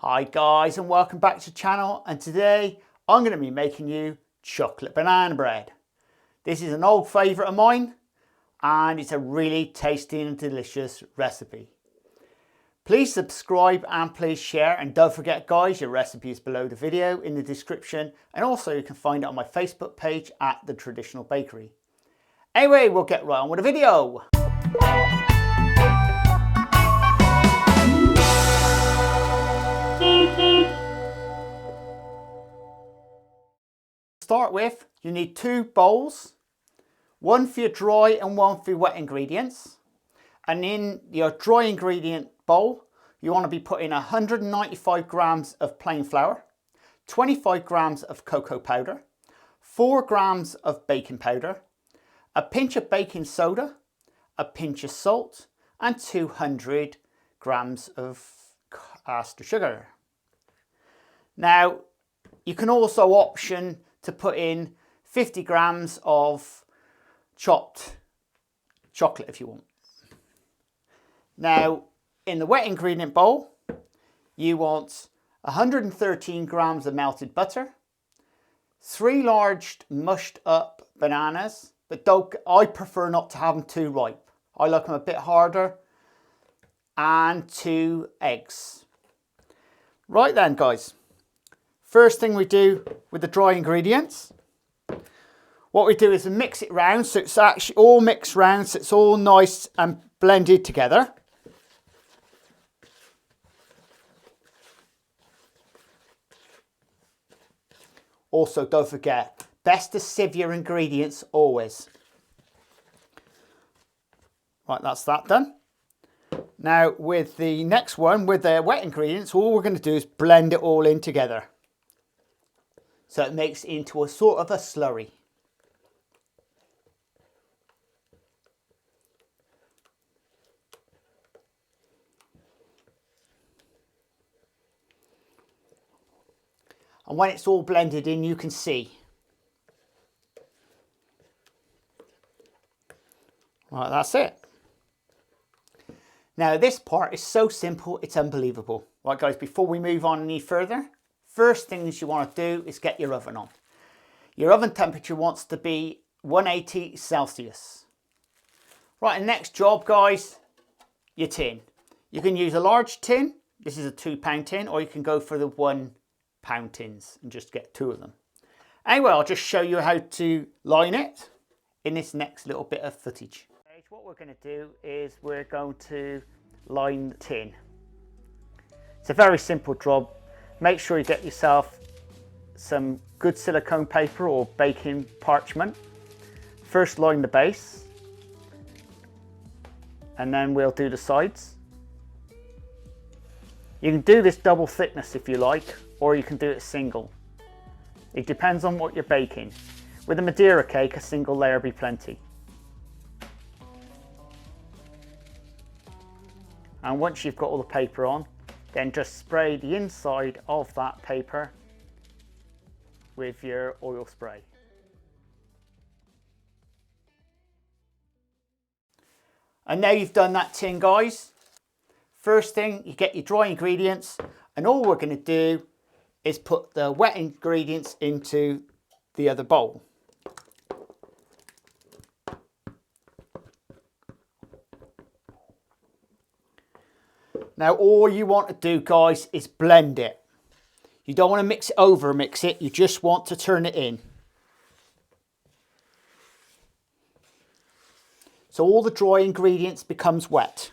Hi guys, and welcome back to the channel, and today I'm going to be making you chocolate banana bread. This is an old favourite of mine and it's a really tasty and delicious recipe. Please subscribe and please share, and don't forget guys, your recipe is below the video in the description, and also you can find it on my Facebook page at The Traditional Bakery. Anyway, we'll get right on with the video. To start with, you need 2 bowls, one for your dry and one for your wet ingredients. And in your dry ingredient bowl, you want to be putting 195 grams of plain flour, 25 grams of cocoa powder, 4 grams of baking powder, a pinch of baking soda, a pinch of salt, and 200 grams of castor sugar. Now, you can also option to put in 50 grams of chopped chocolate if you want. Now, in the wet ingredient bowl, you want 113 grams of melted butter, 3 large mushed up bananas, but I prefer not to have them too ripe. I like them a bit harder, and 2 eggs. Right then guys, first thing we do with the dry ingredients, what we do is we mix it round so it's actually all mixed round, so it's all nice and blended together. Also, don't forget, best to sieve your ingredients always. Right, that's that done. Now with the next one, with the wet ingredients, all we're going to do is blend it all in together, so it makes it into a sort of a slurry. And when it's all blended in, you can see. Right, that's it. Now this part is so simple, it's unbelievable. Right guys, before we move on any further, first things you want to do is get your oven on. Your oven temperature wants to be 180 Celsius. Right, and next job guys, your tin. You can use a large tin, this is a 2-pound tin, or you can go for the 1-pound tins and just get 2 of them. Anyway, I'll just show you how to line it in this next little bit of footage. What we're going to do is we're going to line the tin. It's a very simple job. Make sure you get yourself some good silicone paper or baking parchment. First line the base, and then we'll do the sides. You can do this double thickness if you like, or you can do it single. It depends on what you're baking. With a Madeira cake, a single layer will be plenty. And once you've got all the paper on, then just spray the inside of that paper with your oil spray. And now you've done that tin guys, first thing, you get your dry ingredients, and all we're going to do is put the wet ingredients into the other bowl. Now all you want to do guys is blend it. You don't want to mix it, you just want to turn it in. So all the dry ingredients becomes wet.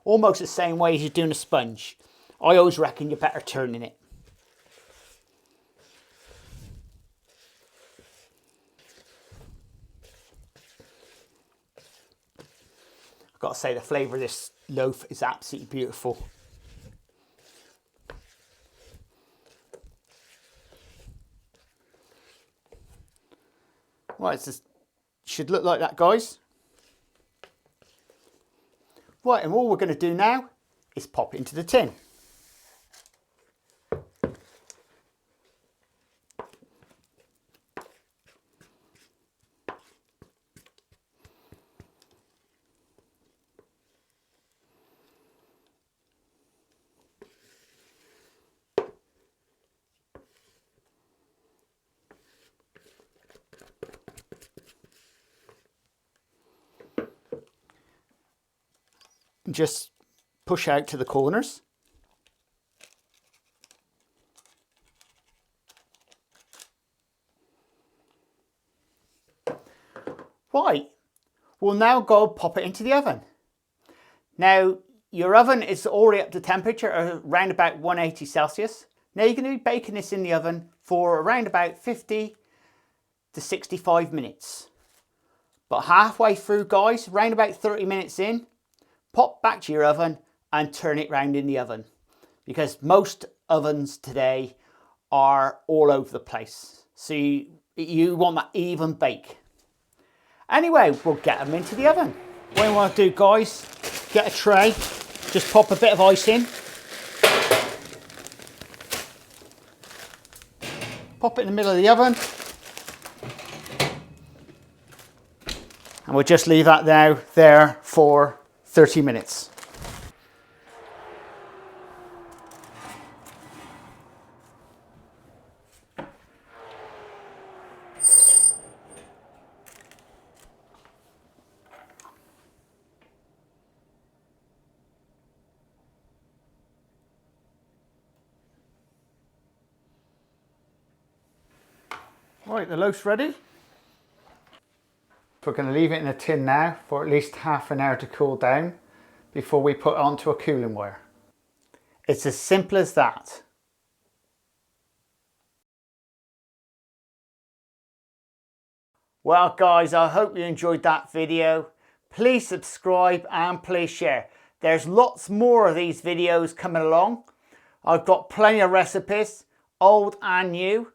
Almost the same way as you're doing a sponge. I always reckon you're better turning it. I've got to say, the flavour of this loaf is absolutely beautiful. Right, it should look like that guys. Right, and all we're going to do now is pop it into the tin. just push out to the corners. Right, we'll now go pop it into the oven. Now, your oven is already up to temperature around about 180 Celsius. Now you're going to be baking this in the oven for around about 50 to 65 minutes. But halfway through, guys, around about 30 minutes in, pop back to your oven and turn it round in the oven. Because most ovens today are all over the place. So you want that even bake. Anyway, we'll get them into the oven. What you want to do, guys, get a tray, just pop a bit of ice in. Pop it in the middle of the oven. And we'll just leave that now there for 30 minutes. Right, the loaf's ready. We're going to leave it in a tin now for at least half an hour to cool down before we put it onto a cooling wire. It's as simple as that. Well guys, I hope you enjoyed that video. Please subscribe and please share. There's lots more of these videos coming along. I've got plenty of recipes, old and new.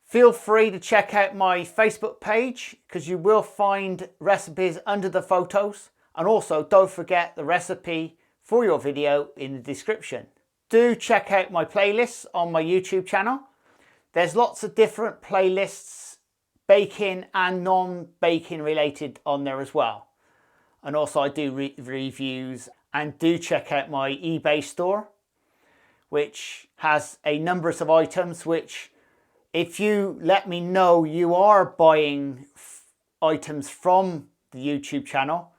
Feel free to check out my Facebook page because you will find recipes under the photos. And also don't forget the recipe for your video in the description. Do check out my playlists on my YouTube channel. There's lots of different playlists, baking and non-baking related on there as well. And also I do reviews, and do check out my eBay store, which has a number of items which, if you let me know you are buying items from the YouTube channel,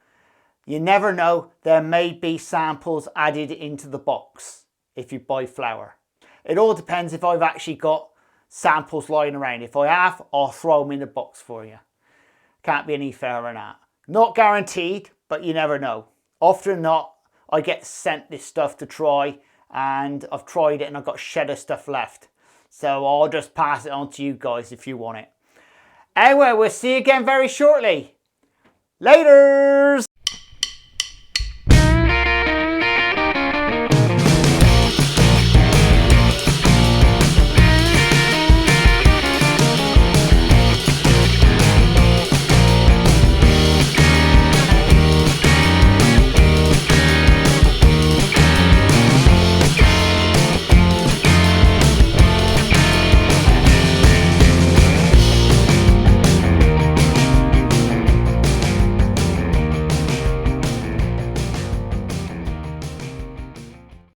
you never know, there may be samples added into the box if you buy flour. It all depends if I've actually got samples lying around. If I have, I'll throw them in the box for you. Can't be any fairer than that. Not guaranteed, but you never know. Often not, I get sent this stuff to try, and I've tried it and I've got a shed of stuff left. So I'll just pass it on to you guys if you want it. Anyway, we'll see you again very shortly. Laters!